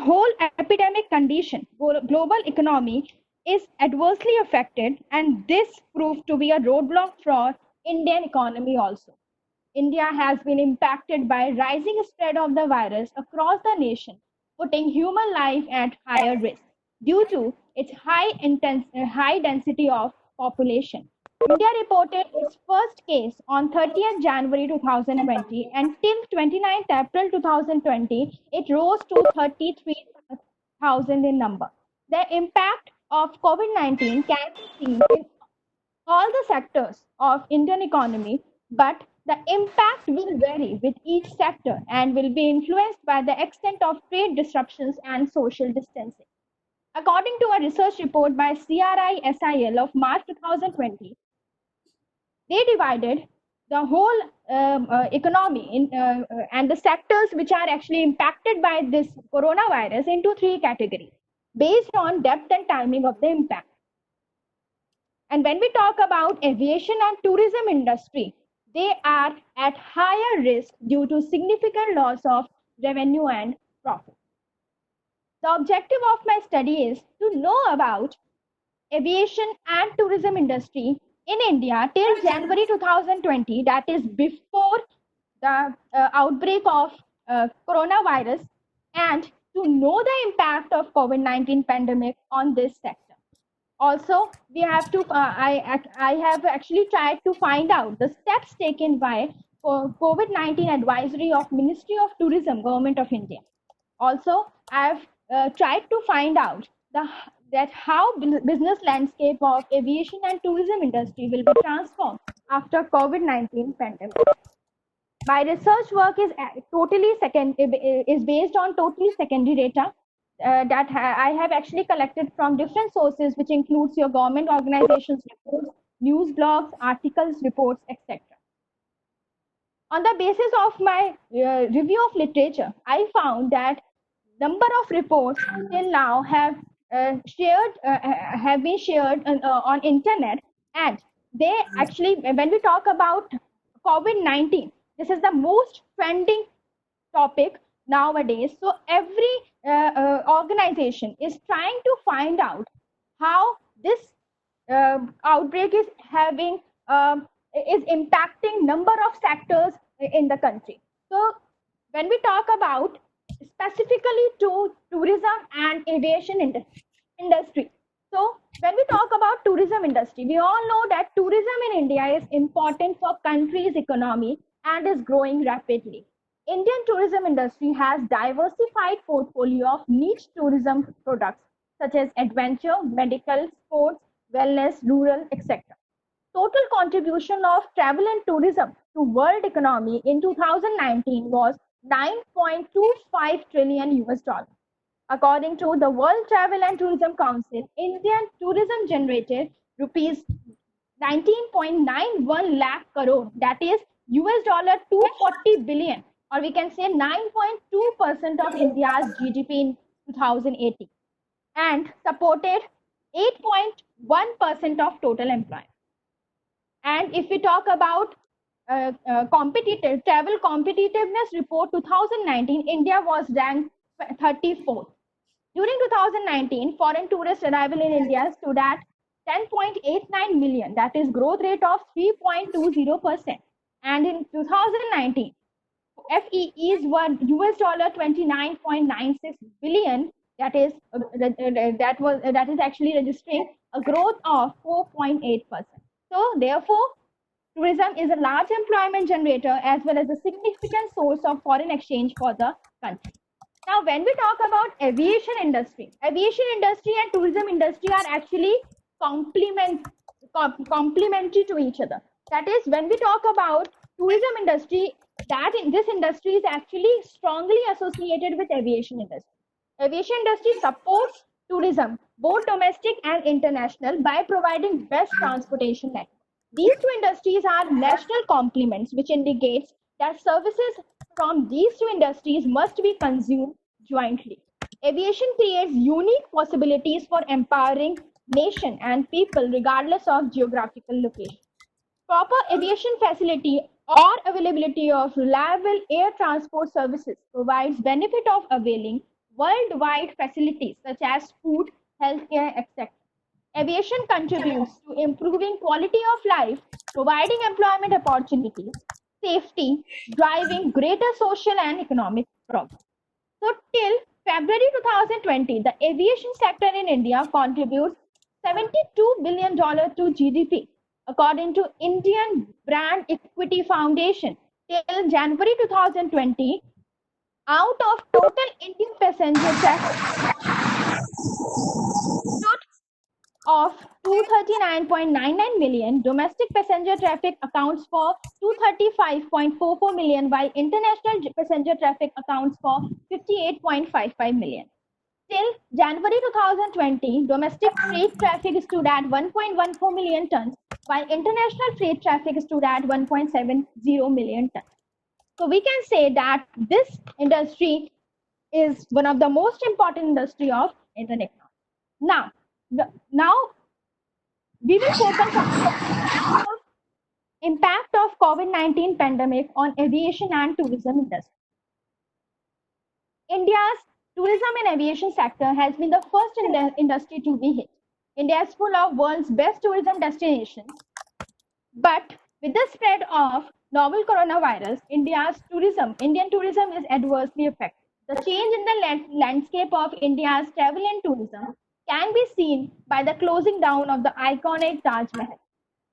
whole epidemic condition, global economy is adversely affected, and this proved to be a roadblock for Indian economy also. India has been impacted by rising spread of the virus across the nation, putting human life at higher risk due to its high density of population. India reported its first case on 30th January 2020, and till 29th April 2020, it rose to 33,000 in number. The impact of COVID-19 can be seen in all the sectors of Indian economy, but the impact will vary with each sector and will be influenced by the extent of trade disruptions and social distancing. According to a research report by CRISIL of March 2020, they divided the whole economy and the sectors which are actually impacted by this coronavirus into three categories based on depth and timing of the impact. And when we talk about aviation and tourism industry, they are at higher risk due to significant loss of revenue and profit. The objective of my study is to know about aviation and tourism industry in India till January 2020, that is before the outbreak of coronavirus, and to know the impact of COVID-19 pandemic on this sector. Also, we have to I have actually tried to find out the steps taken by COVID-19 advisory of Ministry of Tourism, Government of India. Also, I've tried to find out that how business landscape of aviation and tourism industry will be transformed after COVID-19 pandemic. My research work is is based on totally secondary data that I have actually collected from different sources, which includes your government organizations reports, news blogs, articles, reports, etc. On the basis of my review of literature, I found that number of reports till now have been shared on internet, and they actually, when we talk about COVID-19, this is the most trending topic nowadays. So every organization is trying to find out how this outbreak is having is impacting number of sectors in the country. So when we talk about specifically to tourism and aviation industry, so when we talk about tourism industry, we all know that tourism in India is important for country's economy and is growing rapidly. Indian tourism industry has diversified portfolio of niche tourism products such as adventure, medical, sports, wellness, rural, etc. Total contribution of travel and tourism to world economy in 2019 was 9.25 trillion US dollars. According to the World Travel and Tourism Council, Indian tourism generated rupees 19.91 lakh crore, that is US dollar 240 billion, or we can say 9.2% of India's GDP in 2018, and supported 8.1% of total employment. And if we talk about competitive travel competitiveness report 2019, India was ranked 34th. During 2019, foreign tourist arrival in India stood at 10.89 million, that is growth rate of 3.20%. And in 2019, FEEs were US dollar 29.96 billion, that is actually registering a growth of 4.8%. So therefore, tourism is a large employment generator as well as a significant source of foreign exchange for the country. Now, when we talk about aviation industry and tourism industry are actually complementary to each other. That is, when we talk about tourism industry, this industry is actually strongly associated with aviation industry. Aviation industry supports tourism, both domestic and international, by providing best transportation network. These two industries are national complements, which indicates that services from these two industries must be consumed jointly. Aviation creates unique possibilities for empowering nation and people regardless of geographical location. Proper aviation facility or availability of reliable air transport services provides benefit of availing worldwide facilities such as food, healthcare, etc. Aviation contributes to improving quality of life, providing employment opportunities, safety, driving greater social and economic progress. So, till February 2020, the aviation sector in India contributes $72 billion to GDP, according to Indian Brand Equity Foundation. Till January 2020, out of total Indian passenger traffic of 239.99 million, domestic passenger traffic accounts for 235.44 million, while international passenger traffic accounts for 58.55 million. Till January 2020, domestic freight traffic stood at 1.14 million tons, while international freight traffic stood at 1.70 million tons. So we can say that this industry is one of the most important industry of Indian economy. Now, now we will focus on the impact of COVID-19 pandemic on aviation and tourism industry. India's tourism and aviation sector has been the first industry to be hit. India is full of world's best tourism destinations, but with the spread of novel coronavirus, Indian tourism is adversely affected. The change in the landscape of India's travel and tourism can be seen by the closing down of the iconic Taj Mahal.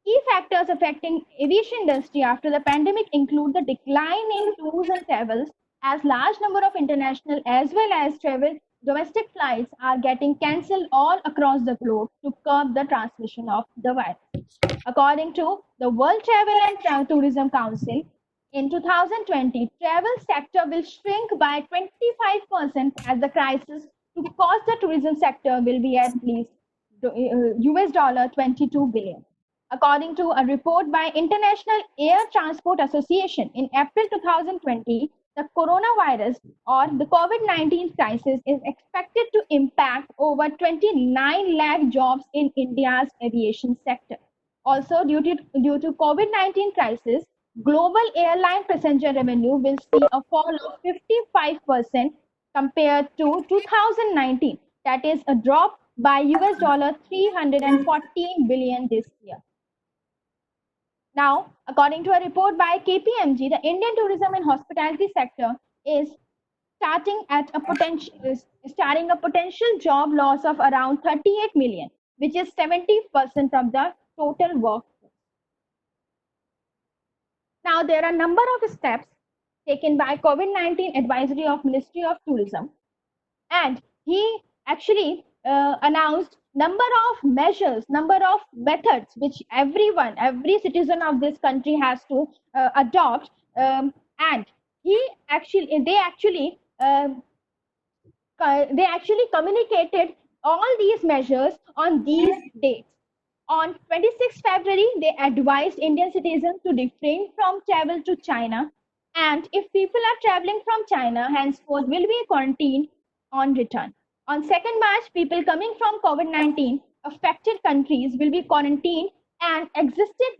Key factors affecting aviation industry after the pandemic include the decline in tours and travels, as large number of international as well as travel domestic flights are getting cancelled all across the globe to curb the transmission of the virus. According to the World Travel and Tourism Council, in 2020, travel sector will shrink by 25% as the crisis to cost the tourism sector will be at least US dollar 22 billion. According to a report by International Air Transport Association in April 2020, the coronavirus or the COVID-19 crisis is expected to impact over 29 lakh jobs in India's aviation sector. Also, due to COVID-19 crisis, global airline passenger revenue will see a fall of 55% compared to 2019. That is a drop by US dollar 314 billion this year. Now, according to a report by KPMG, the Indian tourism and hospitality sector is starting a potential job loss of around 38 million, which is 70% of the total workforce. Now, there are a number of steps taken by COVID-19 advisory of Ministry of Tourism, and he actually announced number of measures, number of methods which every citizen of this country has to adopt, and they actually communicated all these measures on these dates. On 26 February, they advised Indian citizens to refrain from travel to China, and if people are traveling from China, henceforth will be quarantined on return. On 2nd March, people coming from COVID-19 affected countries will be quarantined, and existing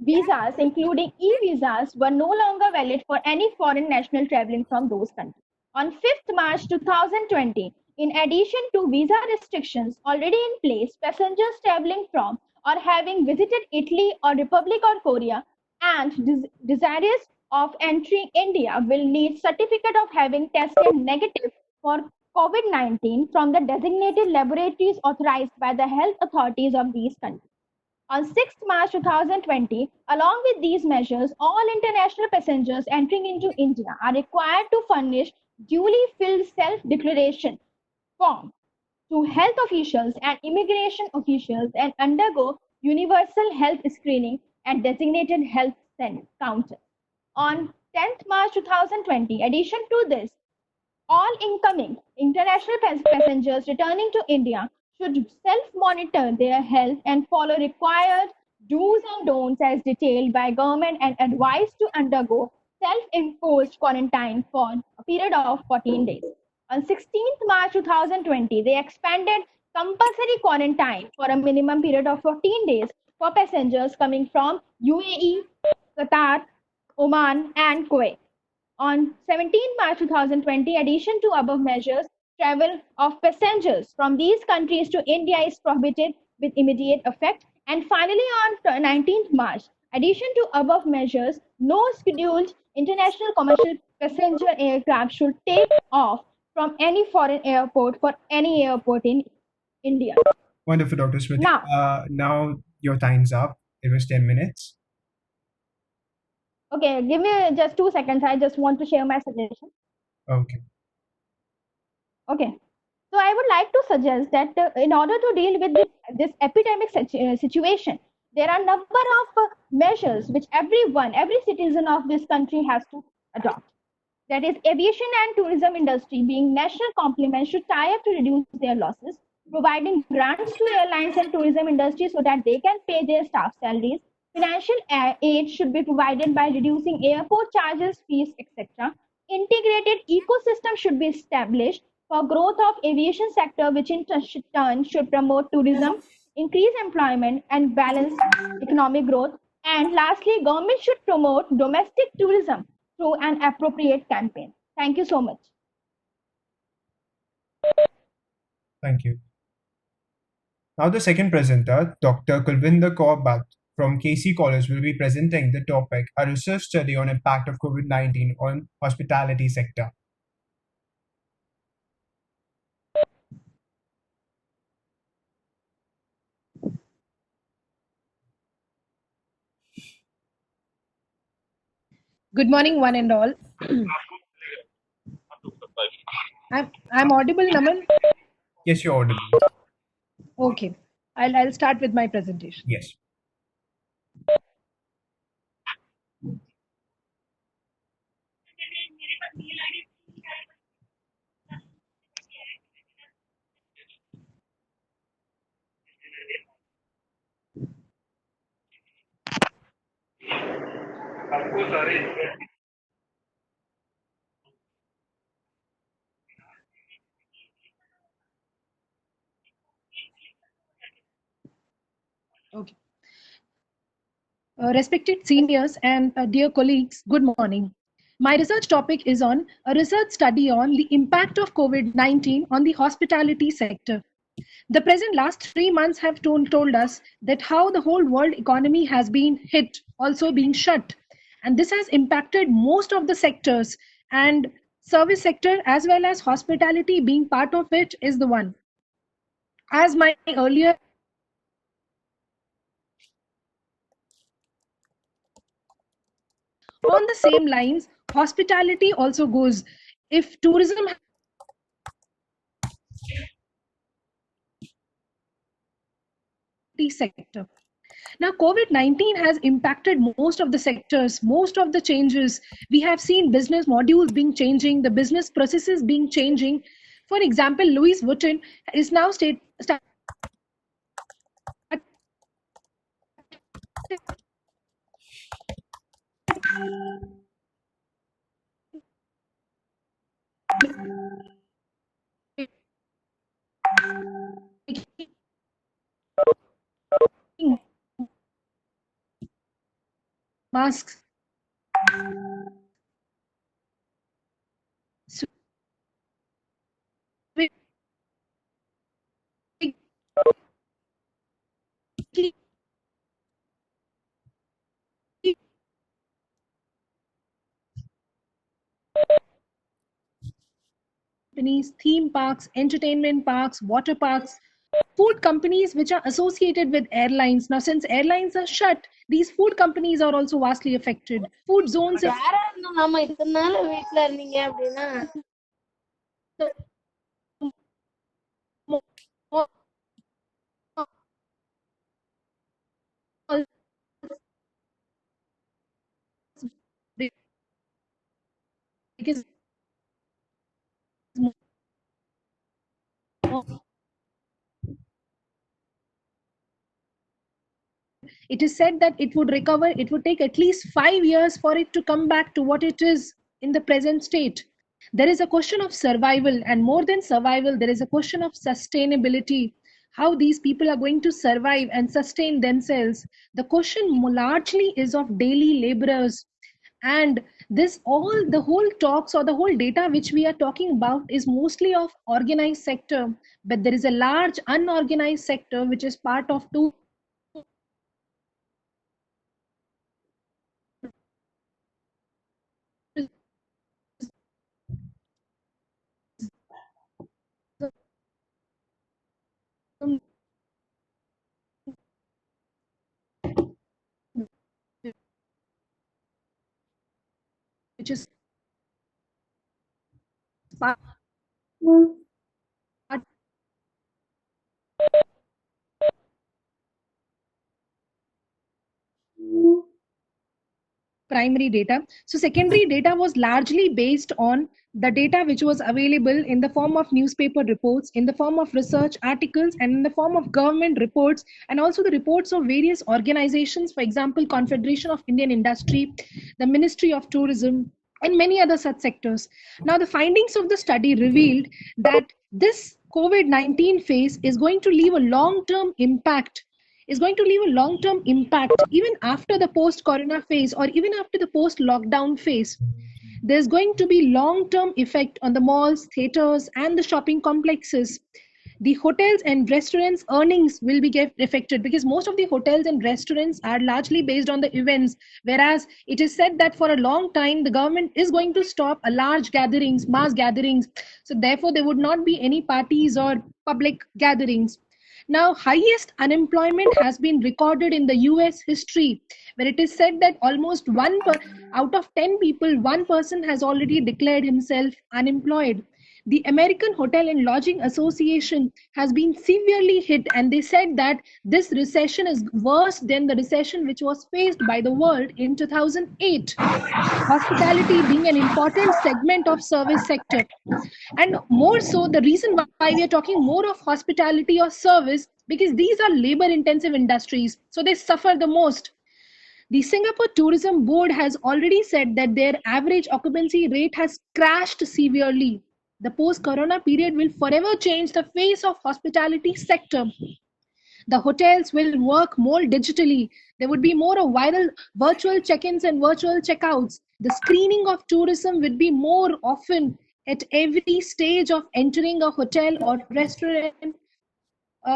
visas, including e-visas, were no longer valid for any foreign national traveling from those countries. On 5th March 2020, in addition to visa restrictions already in place, passengers traveling from or having visited Italy or Republic or Korea and desirous of entering India will need certificate of having tested negative for COVID-19 from the designated laboratories authorized by the health authorities of these countries. On 6th March 2020, along with these measures, all international passengers entering into India are required to furnish duly filled self-declaration form to health officials and immigration officials and undergo universal health screening at designated health counters. On 10th March 2020, addition to this, all incoming international passengers returning to India should self-monitor their health and follow required do's and don'ts as detailed by government and advised to undergo self-imposed quarantine for a period of 14 days. On 16th March 2020, they expanded compulsory quarantine for a minimum period of 14 days for passengers coming from UAE, Qatar, Oman, and Kuwait. On 17 March 2020, addition to above measures, travel of passengers from these countries to India is prohibited with immediate effect. And finally, on 19th March, addition to above measures, no scheduled international commercial passenger aircraft should take off from any foreign airport for any airport in India. Wonderful, Dr. Smriti. Now, Now your time's up. It was 10 minutes. okay, give me just 2 seconds. I just want to share my suggestion. Okay. Okay. So I would like to suggest that in order to deal with this epidemic situation, there are a number of measures which every citizen of this country has to adopt. That is, aviation and tourism industry being national complements should tie up to reduce their losses, providing grants to airlines and tourism industry so that they can pay their staff salaries. Financial aid should be provided by reducing airport charges, fees, etc. Integrated ecosystem should be established for growth of aviation sector, which in turn should promote tourism, increase employment, and balance economic growth. And lastly, government should promote domestic tourism through an appropriate campaign. Thank you so much. Thank you. Now the second presenter, Dr. Kulvinder Kaur Bhatt from KC College, will be presenting the topic, a research study on impact of COVID-19 on hospitality sector. Good morning, one and all. I'm audible, Naman? Yes, you're audible. Okay. I'll start with my presentation. Yes. Okay. Respected seniors and dear colleagues, good morning. My research topic is on a research study on the impact of COVID-19 on the hospitality sector. The present last 3 months have told us that how the whole world economy has been hit, also being shut. And this has impacted most of the sectors, and service sector as well as hospitality being part of it is the one. As my earlier on the same lines, hospitality also goes. If tourism sector. Now, COVID-19 has impacted most of the sectors, most of the changes. We have seen business modules being changing, the business processes being changing. For example, Louis Vuitton is now masks. Companies, theme parks, entertainment parks, water parks, food companies which are associated with airlines. Now, since airlines are shut, these food companies are also vastly affected. Food zones. Because it is said that it would recover, it would take at least 5 years for it to come back to what it is in the present state. There is a question of survival, and more than survival, there is a question of sustainability. How these people are going to survive and sustain themselves. The question largely is of daily laborers, and This all the whole talks or the whole data which we are talking about is mostly of organized sector, but there is a large unorganized sector which is part of tourism, which is part primary data. So secondary data was largely based on the data which was available in the form of newspaper reports, in the form of research articles, and in the form of government reports, and also the reports of various organizations, for example, Confederation of Indian Industry, the Ministry of Tourism, and many other such sectors. Now, the findings of the study revealed that this COVID-19 phase is going to leave a long-term impact, is going to leave a long term impact even after the post corona phase or even after the post lockdown phase. There's going to be long term effect on the malls, theaters, and the shopping complexes. The hotels and restaurants earnings will be get affected because most of the hotels and restaurants are largely based on the events, whereas it is said that for a long time the government is going to stop a large gatherings, mass gatherings, so therefore there would not be any parties or public gatherings. Now, highest unemployment has been recorded in the US history, where it is said that almost out of 10 people, one person has already declared himself unemployed. The American Hotel and Lodging Association has been severely hit, and they said that this recession is worse than the recession which was faced by the world in 2008. Hospitality being an important segment of service sector, and more so the reason why we are talking more of hospitality or service, because these are labor intensive industries, so they suffer the most. The Singapore Tourism Board has already said that their average occupancy rate has crashed severely. The post corona period will forever change the face of hospitality sector. The hotels will work more digitally. There would be more of viral virtual check-ins and virtual checkouts. The screening of tourism would be more often at every stage of entering a hotel or restaurant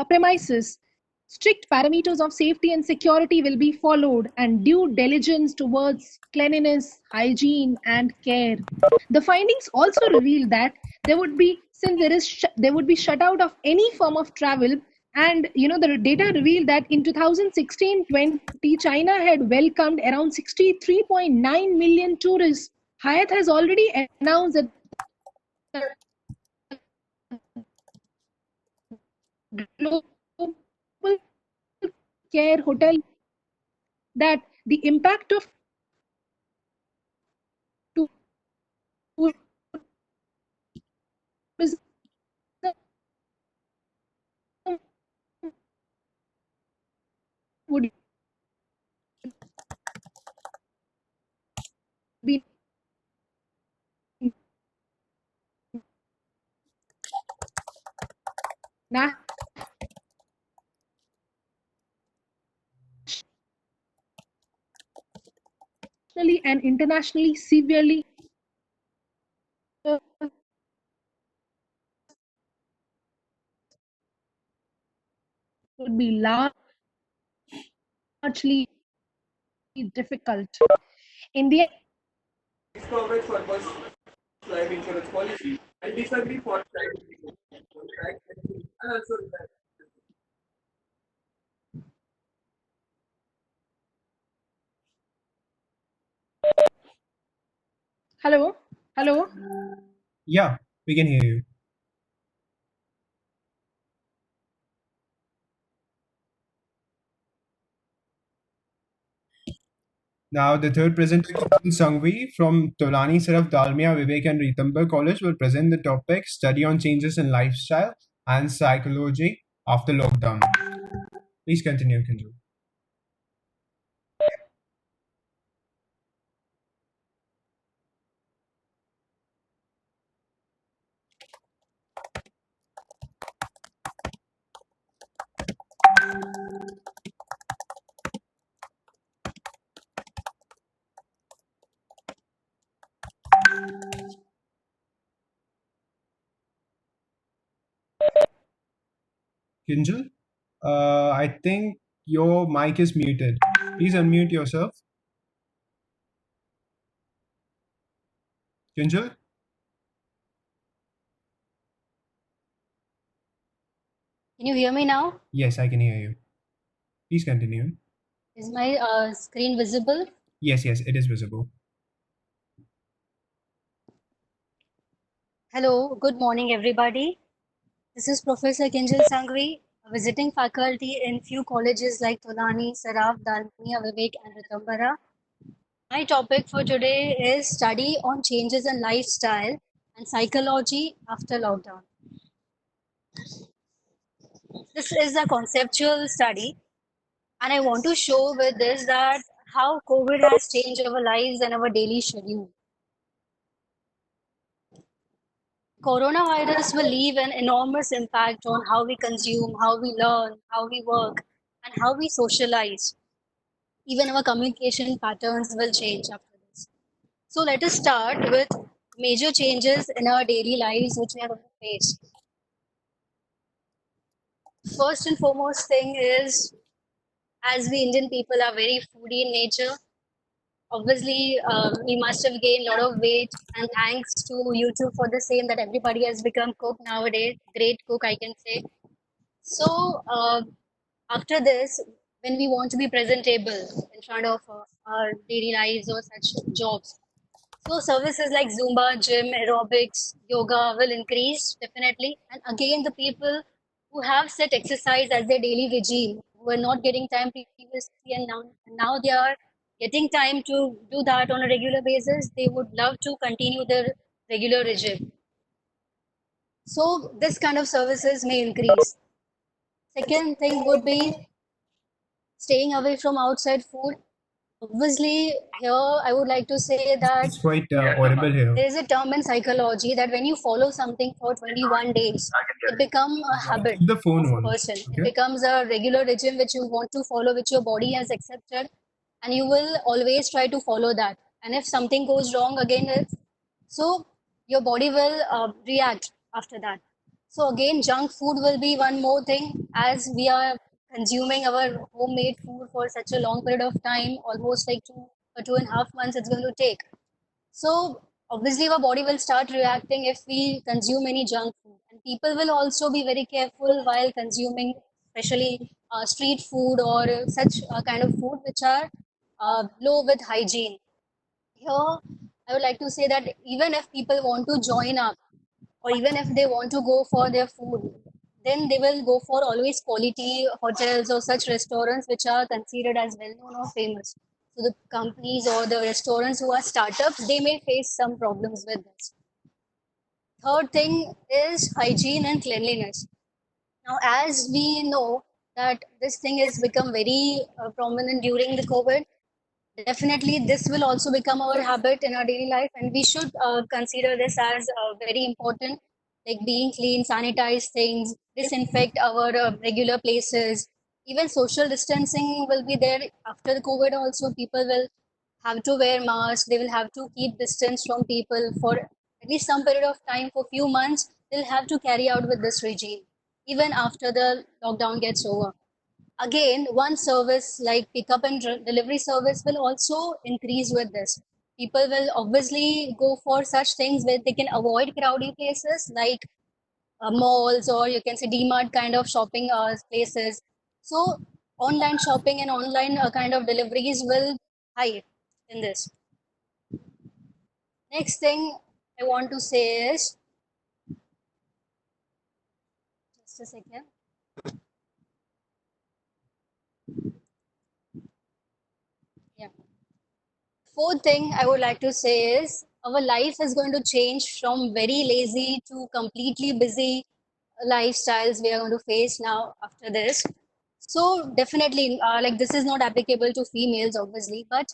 premises. Strict parameters of safety and security will be followed, and due diligence towards cleanliness, hygiene, and care. The findings also reveal that there would be, since there would be shut out of any form of travel, and the data revealed that in 2016-20 China had welcomed around 63.9 million tourists. Hyatt has already announced that global care hotel, that the impact of tourism would be nationally and internationally severely would be largely difficult. India Coverage for first life insurance policy and disagree for life insurance contract and also Hello, hello. yeah, we can hear you. Now, the third presenter, Kiran Sangvi from Tolani Saraf Dalmia Vivek and Ritambar College, will present the topic Study on Changes in Lifestyle and Psychology After Lockdown. Please continue, Kinju. Kinjal, I think your mic is muted. Please unmute yourself. Kinjal? Can you hear me now? Yes, I can hear you. Please continue. Is my screen visible? Yes, it is visible. Hello, good morning, everybody. This is Professor Kinjal Sangvi, a visiting faculty in few colleges like Tolani, Saraf, Dalmia, Vivek, and Ritambara. My topic for today is study on changes in lifestyle and psychology after lockdown. This is a conceptual study, and I want to show with this that how COVID has changed our lives and our daily schedule. Coronavirus will leave an enormous impact on how we consume, how we learn, how we work, and how we socialize. Even our communication patterns will change after this. So let us start with major changes in our daily lives which we are going to face. First and foremost thing is, as we Indian people are very foodie in nature, obviously we must have gained a lot of weight, and thanks to YouTube for the same that everybody has become cook nowadays, great cook I can say. So after this, when we want to be presentable in front of our daily lives or such jobs, so services like Zumba, gym, aerobics, yoga will increase definitely. And again, the people who have set exercise as their daily regime, who were not getting time previously, and now they are getting time to do that on a regular basis, they would love to continue their regular regime. So this kind of services may increase. Second thing would be staying away from outside food. Obviously, here I would like to say that It's quite audible here. there is a term in psychology that when you follow something for 21 days, it becomes a habit Keep the phone of a on. person. It Okay. becomes a regular regime which you want to follow, which your body has accepted, and you will always try to follow that. And if something goes wrong again, so your body will react after that. So again, junk food will be one more thing, as we are consuming our homemade food for such a long period of time, almost like 2.5 months it's going to take. So obviously our body will start reacting if we consume any junk food. And people will also be very careful while consuming, especially street food or such kind of food which are low with hygiene. Here, I would like to say that even if people want to join up, or even if they want to go for their food, then they will go for always quality hotels or such restaurants which are considered as well known or famous. So the companies or the restaurants who are startups, they may face some problems with this. Third thing is hygiene and cleanliness. Now, as we know that this thing has become very prominent during the COVID, definitely this will also become our habit in our daily life, and we should consider this as very important, like being clean, sanitize things, disinfect our regular places. Even social distancing will be there after the COVID. Also, people will have to wear masks. They will have to keep distance from people for at least some period of time. For few months, they'll have to carry out with this regime, even after the lockdown gets over. Again, one service like pickup and delivery service will also increase with this. People will obviously go for such things where they can avoid crowded places like malls, or you can say DMart kind of shopping places. So online shopping and online kind of deliveries will hide in this. Next thing I want to say is, just a second. Yeah. Fourth thing I would like to say is our life is going to change from very lazy to completely busy lifestyles we are going to face now after this. So definitely, like this is not applicable to females, obviously, but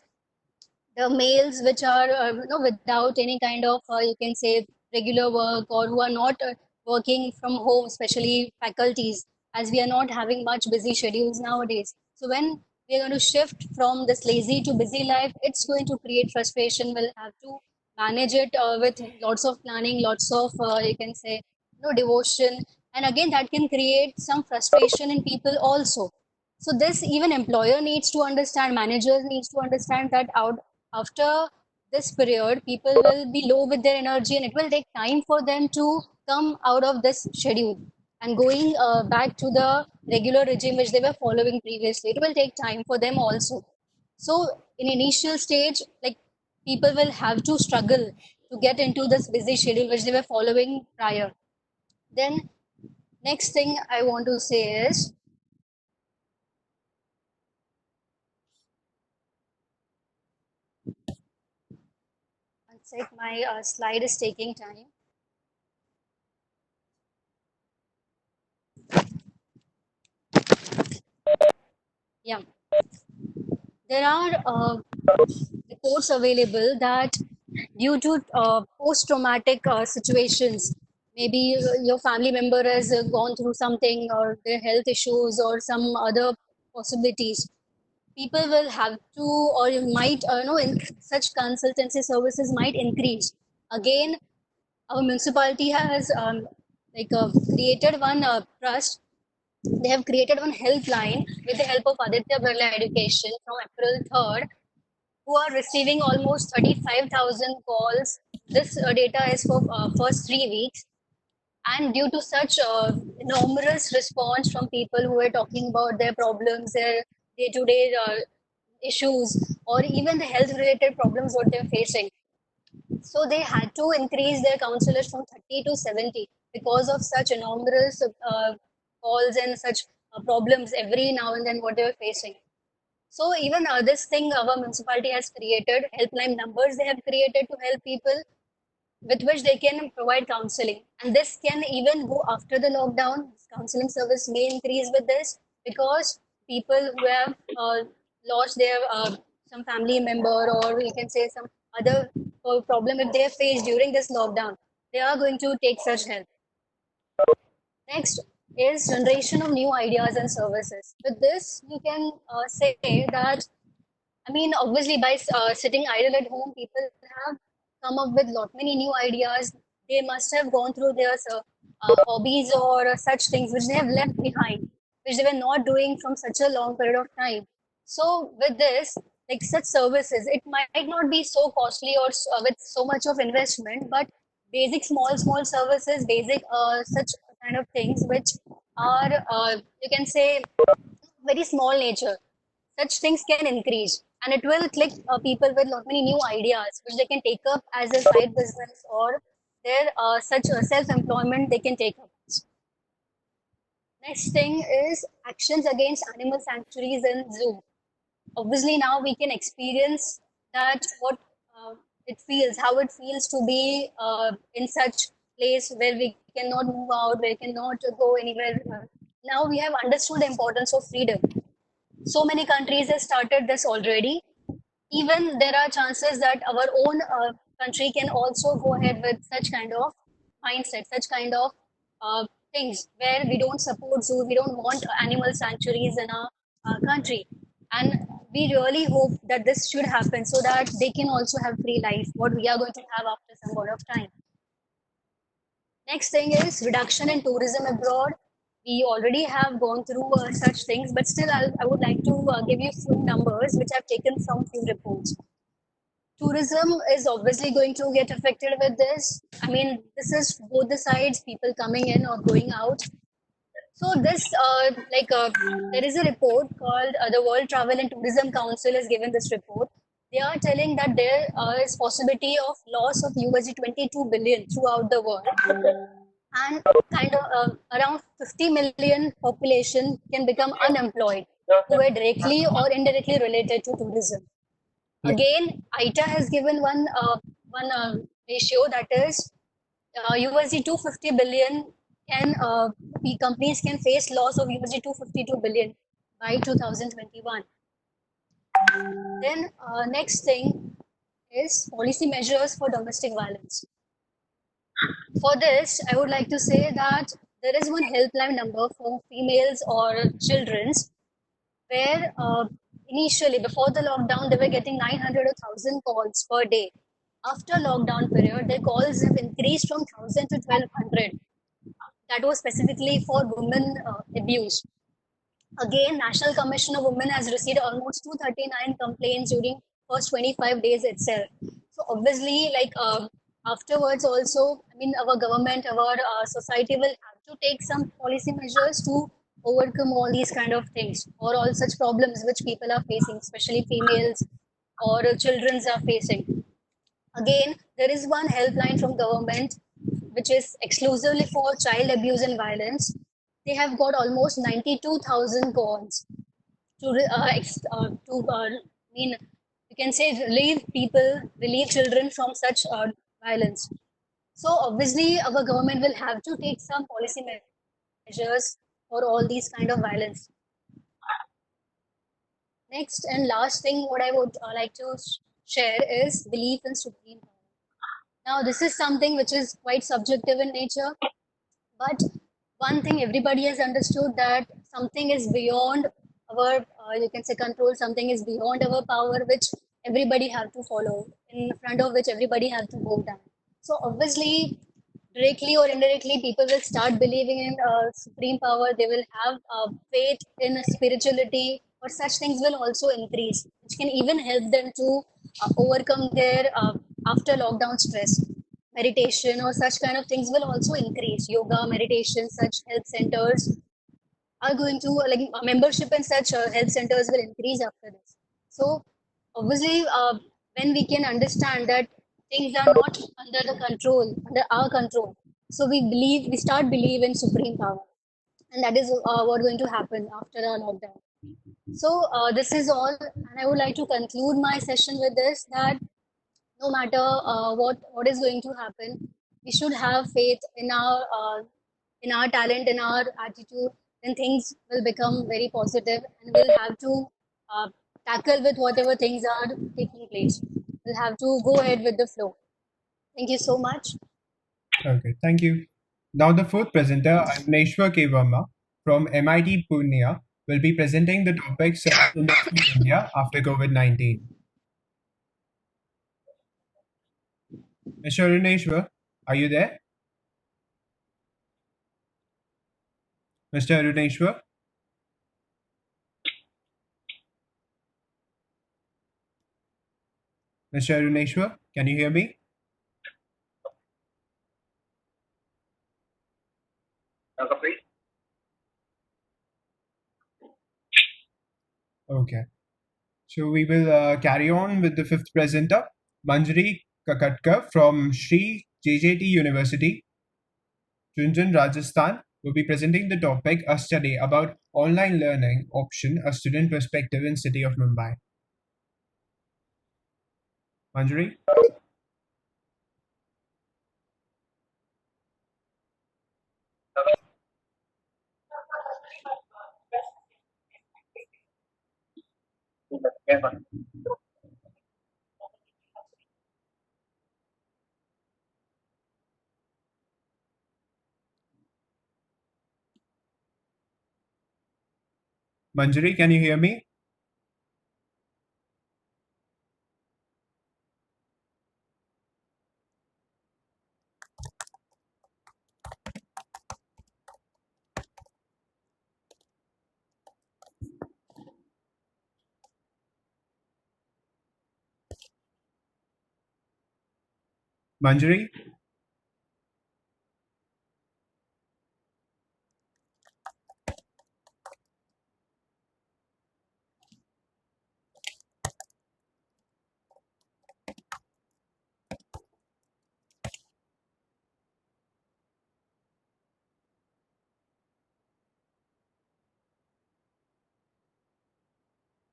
the males which are without any kind of you can say regular work, or who are not working from home, especially faculties, as we are not having much busy schedules nowadays. So when we are going to shift from this lazy to busy life, it's going to create frustration. We'll have to manage it with lots of planning, lots of you can say devotion, And again, that can create some frustration in people also. So this even employer needs to understand, managers needs to understand that out after this period, people will be low with their energy, and it will take time for them to come out of this schedule and going back to the regular regime which they were following previously. It will take time for them also. So in initial stage, like people will have to struggle to get into this busy schedule which they were following prior. Then next thing I want to say is, one sec, my slide is taking time. Yeah, there are reports available that due to post-traumatic situations, maybe your family member has gone through something or their health issues or some other possibilities, people will have to or might know in such consultancy services might increase. Again, our municipality has created one trust. They have created one helpline with the help of Aditya Birla Education from April 3rd, who are receiving almost 35,000 calls. This data is for first 3 weeks. And due to such enormous response from people who are talking about their problems, their day-to-day issues, or even the health-related problems what they're facing, so they had to increase their counselors from 30 to 70 because of such enormous calls and such problems every now and then what they were facing. So even this thing our municipality has created, helpline numbers they have created to help people with which they can provide counseling. And this can even go after the lockdown. Counseling service may increase with this because people who have lost their some family member or you can say some other problem if they have faced during this lockdown, they are going to take such help. Next is generation of new ideas and services. With this, you can say that, I mean, obviously, by sitting idle at home, people have come up with lot many new ideas. They must have gone through their hobbies or such things which they have left behind, which they were not doing from such a long period of time. So, with this, like such services, it might not be so costly or with so much of investment, but basic small services, basic such kind of things which are you can say very small nature, such things can increase and it will click people with lot many new ideas which they can take up as a side business or their such self-employment they can take up. Next thing is actions against animal sanctuaries and zoo. Obviously now we can experience that what it feels, how it feels to be in such place where we cannot move out, where we cannot go anywhere. Now we have understood the importance of freedom. So many countries have started this already. Even there are chances that our own country can also go ahead with such kind of mindset, such kind of things where we don't support zoos, we don't want animal sanctuaries in our country. And we really hope that this should happen so that they can also have free life, what we are going to have after some point of time. Next thing is reduction in tourism abroad. We already have gone through such things, but still I would like to give you few numbers which I've taken from few reports. Tourism is obviously going to get affected with this. I mean, this is both the sides, people coming in or going out. So this, there is a report called the World Travel and Tourism Council has given this report. They are telling that there is possibility of loss of USD 22 billion throughout the world, and kind of around 50 million population can become unemployed who are directly or indirectly related to tourism. Again, ITA has given one ratio that is USD 250 billion can companies can face loss of USD 252 billion by 2021. Then next thing is policy measures for domestic violence. For this, I would like to say that there is one helpline number for females or children's where initially before the lockdown they were getting 900 or 1000 calls per day. After lockdown period, their calls have increased from 1000 to 1200. that was specifically for women abuse. Again, National Commission of Women has received almost 239 complaints during first 25 days itself. So obviously, like afterwards also, I mean, our government, our society will have to take some policy measures to overcome all these kind of things or all such problems which people are facing, especially females or children are facing. Again, there is one helpline from government which is exclusively for child abuse and violence. They have got almost 92,000 calls I mean, you can say relieve children from such violence. So obviously, our government will have to take some policy measures for all these kind of violence. Next and last thing, what I would like to share is belief in supreme power. Now, this is something which is quite subjective in nature, but one thing everybody has understood that something is beyond our, you can say, control. Something is beyond our power, which everybody have to follow. In front of which everybody have to go down. So obviously, directly or indirectly, people will start believing in supreme power. They will have faith in spirituality, or such things will also increase, which can even help them to overcome their after lockdown stress. Meditation or such kind of things will also increase. Yoga, meditation, such health centers are going to like membership in such health centers will increase after this. So obviously, when we can understand that things are not under the control, under our control, so we start believe in supreme power, and that is what going to happen after our lockdown. So this is all, and I would like to conclude my session with this that no matter what is going to happen, we should have faith in our talent, in our attitude. Then things will become very positive, and we'll have to uh, tackle with whatever things are taking place. We'll have to go ahead with the flow. Thank you so much. Okay, thank you. Now the fourth presenter, Aruneshwar K. Verma from MIT Pune, will be presenting the topic Service Industry in India after COVID-19. Mr. Aruneshwar, are you there? Mr. Aruneshwar? Mr. Aruneshwar, can you hear me? Okay. So we will carry on with the fifth presenter, Manjari Kakatka from Sri JJT University, Junjun, Rajasthan, will be presenting the topic A Study About Online Learning Option, A Student Perspective in City of Mumbai. Manjari? Manjari, can you hear me? Manjari?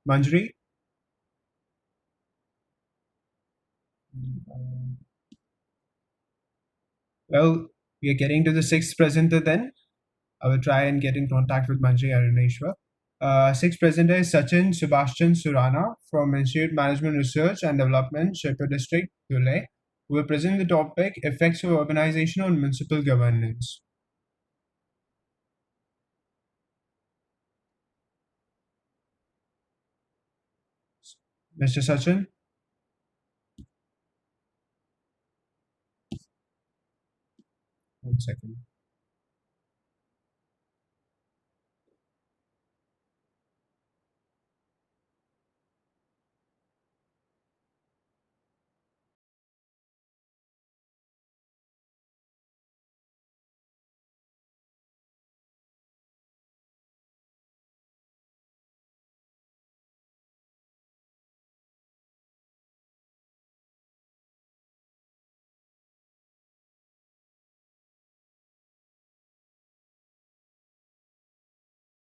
Manjari? Well, we are getting to the sixth presenter then. I will try and get in contact with Manjari Aruneshwar. Sixth presenter is Sachin Sebastian Surana from Institute Management Research and Development, Shirpur District, Dhule, who will present the topic Effects of Urbanization on Municipal Governance. Mr. Sachin? One second.